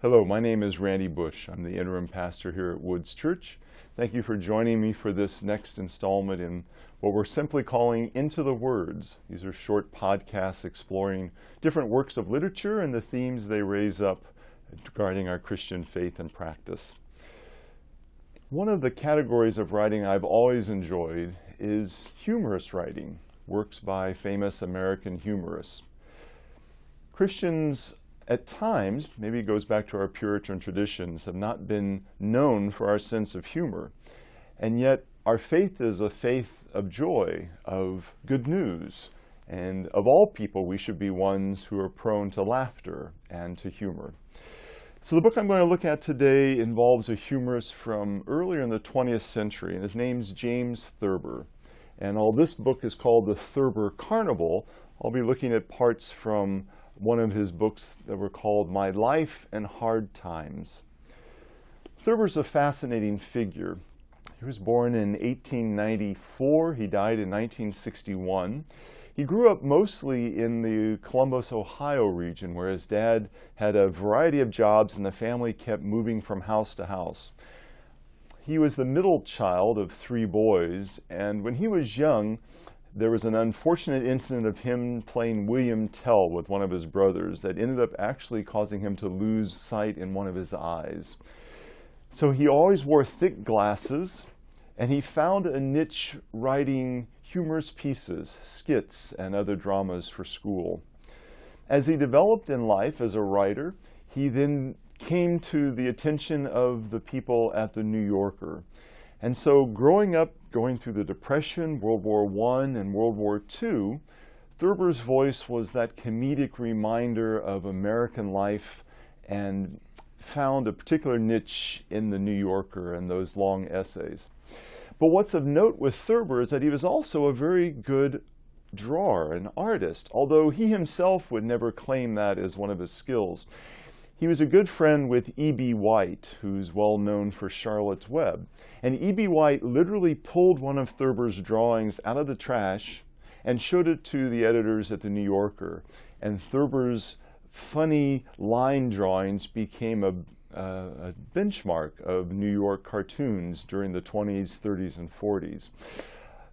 Hello, my name is Randy Bush. I'm the interim pastor here at Woods Church. Thank you for joining me for this next installment in what we're simply calling Into the Words. These are short podcasts exploring different works of literature and the themes they raise up regarding our Christian faith and practice. One of the categories of writing I've always enjoyed is humorous writing, works by famous American humorists. Christians at times, maybe it goes back to our Puritan traditions, have not been known for our sense of humor. And yet our faith is a faith of joy, of good news. And of all people, we should be ones who are prone to laughter and to humor. So the book I'm going to look at today involves a humorist from earlier in the 20th century, and his name's James Thurber. And while this book is called The Thurber Carnival, I'll be looking at parts from one of his books that were called My Life and Hard Times. Thurber's a fascinating figure. He was born in 1894. He died in 1961. He grew up mostly in the Columbus, Ohio region, where his dad had a variety of jobs and the family kept moving from house to house. He was the middle child of three boys, and when he was young, there was an unfortunate incident of him playing William Tell with one of his brothers that ended up actually causing him to lose sight in one of his eyes. So he always wore thick glasses, and he found a niche writing humorous pieces, skits, and other dramas for school. As he developed in life as a writer, he then came to the attention of the people at the New Yorker. And so growing up, going through the Depression, World War I, and World War II, Thurber's voice was that comedic reminder of American life and found a particular niche in the New Yorker and those long essays. But what's of note with Thurber is that he was also a very good drawer, an artist, although he himself would never claim that as one of his skills. He was a good friend with E.B. White, who's well known for Charlotte's Web. And E.B. White literally pulled one of Thurber's drawings out of the trash and showed it to the editors at the New Yorker. And Thurber's funny line drawings became a benchmark of New York cartoons during the 20s, 30s, and 40s.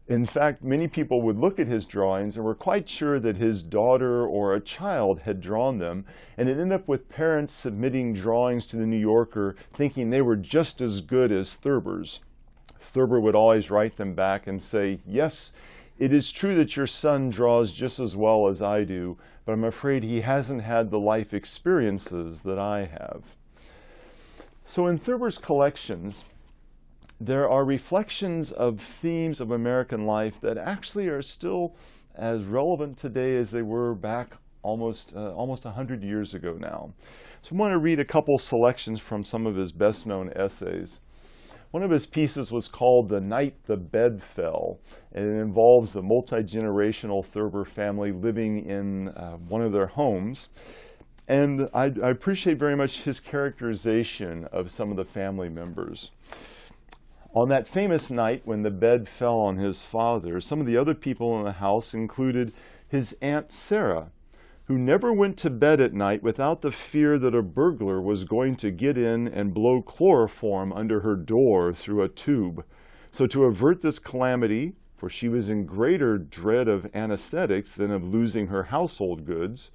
In fact, many people would look at his drawings and were quite sure that his daughter or a child had drawn them, and it ended up with parents submitting drawings to the New Yorker thinking they were just as good as Thurber's. Thurber would always write them back and say, "Yes, it is true that your son draws just as well as I do, but I'm afraid he hasn't had the life experiences that I have." So in Thurber's collections, there are reflections of themes of American life that actually are still as relevant today as they were back almost 100 years ago now. So I want to read a couple selections from some of his best-known essays. One of his pieces was called The Night the Bed Fell, and it involves the multi-generational Thurber family living in one of their homes. And I appreciate very much his characterization of some of the family members. On that famous night when the bed fell on his father, some of the other people in the house included his Aunt Sarah, who never went to bed at night without the fear that a burglar was going to get in and blow chloroform under her door through a tube. So to avert this calamity, for she was in greater dread of anesthetics than of losing her household goods,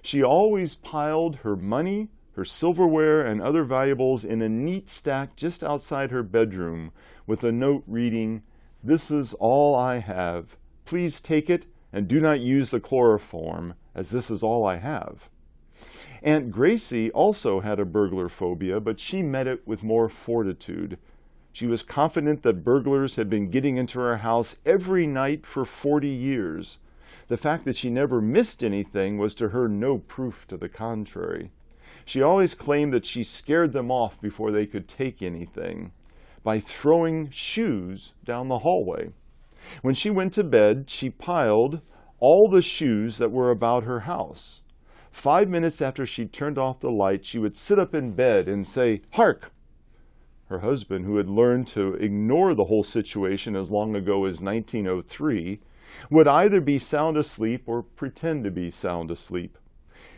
she always piled her money, her silverware, and other valuables in a neat stack just outside her bedroom with a note reading, "This is all I have. Please take it and do not use the chloroform, as this is all I have." Aunt Gracie also had a burglar phobia, but she met it with more fortitude. She was confident that burglars had been getting into her house every night for 40 years. The fact that she never missed anything was to her no proof to the contrary. She always claimed that she scared them off before they could take anything by throwing shoes down the hallway. When she went to bed, she piled all the shoes that were about her house. 5 minutes after she turned off the light, she would sit up in bed and say, "Hark!" Her husband, who had learned to ignore the whole situation as long ago as 1903, would either be sound asleep or pretend to be sound asleep.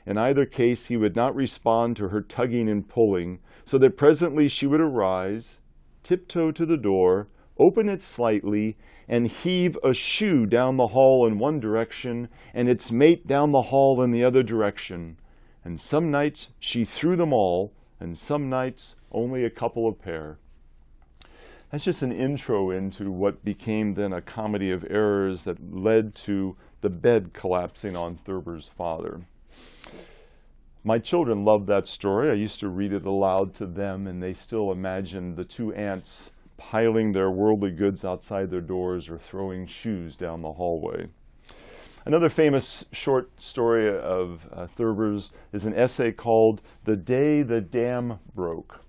In either case, he would not respond to her tugging and pulling, so that presently she would arise, tiptoe to the door, open it slightly, and heave a shoe down the hall in one direction, and its mate down the hall in the other direction. And some nights she threw them all, and some nights only a couple of pair. That's just an intro into what became then a comedy of errors that led to the bed collapsing on Thurber's father. My children loved that story. I used to read it aloud to them, and they still imagined the two aunts piling their worldly goods outside their doors or throwing shoes down the hallway. Another famous short story of Thurber's is an essay called "The Day the Dam Broke."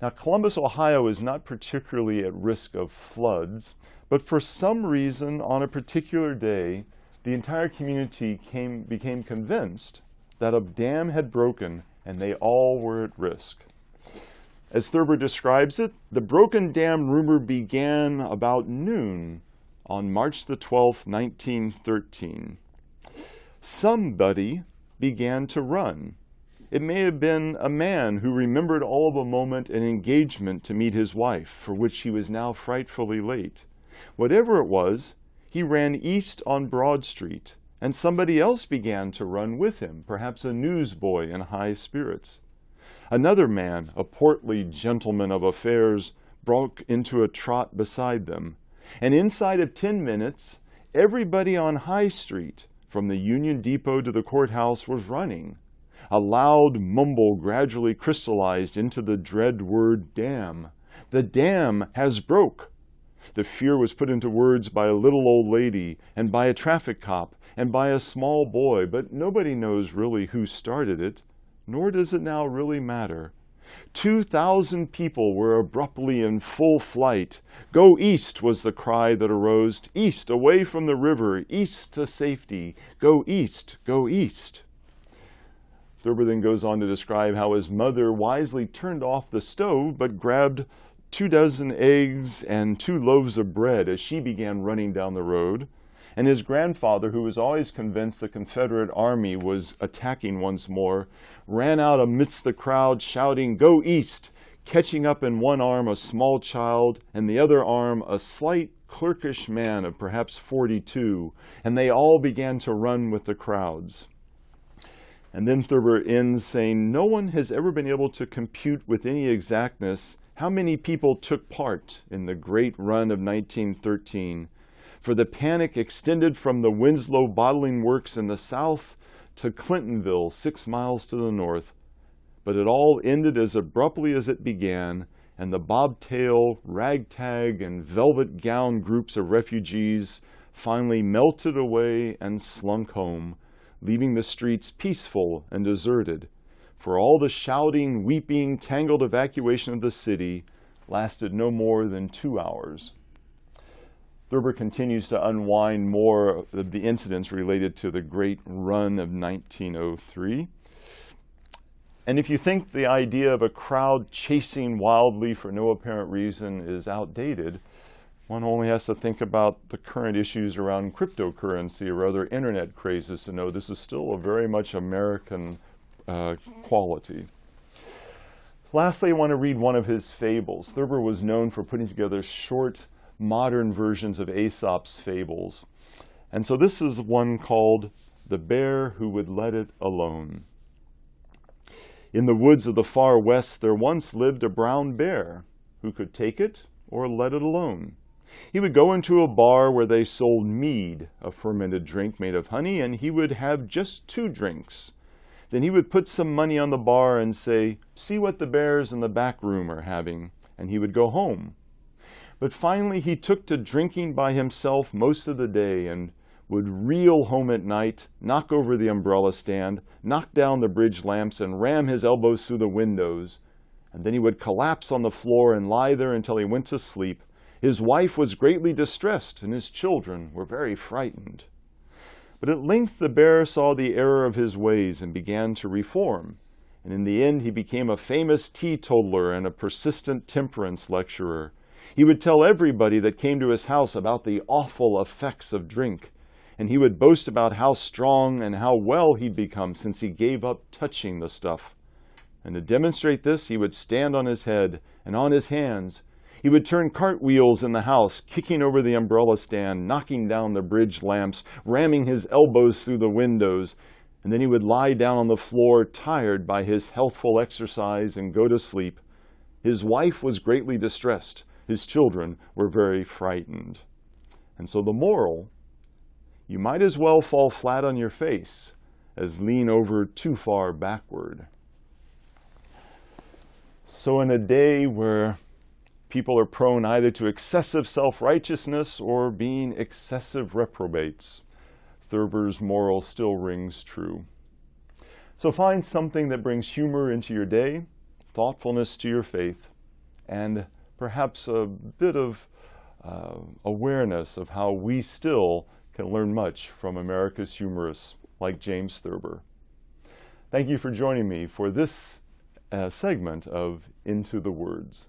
Now, Columbus, Ohio is not particularly at risk of floods, but for some reason, on a particular day, the entire community became convinced that a dam had broken and they all were at risk. As Thurber describes it, the broken dam rumor began about noon on March the 12th, 1913. Somebody began to run. It may have been a man who remembered all of a moment an engagement to meet his wife, for which he was now frightfully late. Whatever it was, he ran east on Broad Street, and somebody else began to run with him, perhaps a newsboy in high spirits. Another man, a portly gentleman of affairs, broke into a trot beside them, and inside of 10 minutes, everybody on High Street, from the Union Depot to the courthouse, was running. A loud mumble gradually crystallized into the dread word dam. The dam has broke. The fear was put into words by a little old lady, and by a traffic cop, and by a small boy, but nobody knows really who started it, nor does it now really matter. 2,000 people were abruptly in full flight. "Go east," was the cry that arose. "East, away from the river, east to safety. Go east, go east." Thurber then goes on to describe how his mother wisely turned off the stove, but grabbed 24 eggs and 2 loaves of bread as she began running down the road. And his grandfather, who was always convinced the Confederate army was attacking once more, ran out amidst the crowd shouting, "Go east," catching up in one arm a small child and the other arm a slight, clerkish man of perhaps 42, and they all began to run with the crowds. And then Thurber ends saying, "No one has ever been able to compute with any exactness how many people took part in the great run of 1913, for the panic extended from the Winslow bottling works in the south to Clintonville, 6 miles to the north. But it all ended as abruptly as it began, and the bobtail, ragtag, and velvet gown groups of refugees finally melted away and slunk home, leaving the streets peaceful and deserted, for all the shouting, weeping, tangled evacuation of the city lasted no more than 2 hours." Thurber continues to unwind more of the incidents related to the great run of 1903. And if you think the idea of a crowd chasing wildly for no apparent reason is outdated, one only has to think about the current issues around cryptocurrency or other internet crazes to know this is still a very much American quality. Lastly, I want to read one of his fables. Thurber was known for putting together short, modern versions of Aesop's fables. And so this is one called "The Bear Who Would Let It Alone." In the woods of the far west there once lived a brown bear who could take it or let it alone. He would go into a bar where they sold mead, a fermented drink made of honey, and he would have just 2 drinks. Then he would put some money on the bar and say, "See what the bears in the back room are having," and he would go home. But finally he took to drinking by himself most of the day and would reel home at night, knock over the umbrella stand, knock down the bridge lamps, and ram his elbows through the windows. And then he would collapse on the floor and lie there until he went to sleep. His wife was greatly distressed, and his children were very frightened. But at length the bear saw the error of his ways and began to reform. And in the end he became a famous teetotaler and a persistent temperance lecturer. He would tell everybody that came to his house about the awful effects of drink. and he would boast about how strong and how well he'd become since he gave up touching the stuff. And to demonstrate this, he would stand on his head and on his hands. He would turn cartwheels in the house, kicking over the umbrella stand, knocking down the bridge lamps, ramming his elbows through the windows, and then he would lie down on the floor, tired by his healthful exercise, and go to sleep. His wife was greatly distressed. His children were very frightened. And so the moral, you might as well fall flat on your face as lean over too far backward. So in a day where people are prone either to excessive self-righteousness or being excessive reprobates, Thurber's moral still rings true. So find something that brings humor into your day, thoughtfulness to your faith, and perhaps a bit of awareness of how we still can learn much from America's humorists like James Thurber. Thank you for joining me for this segment of Into the Words.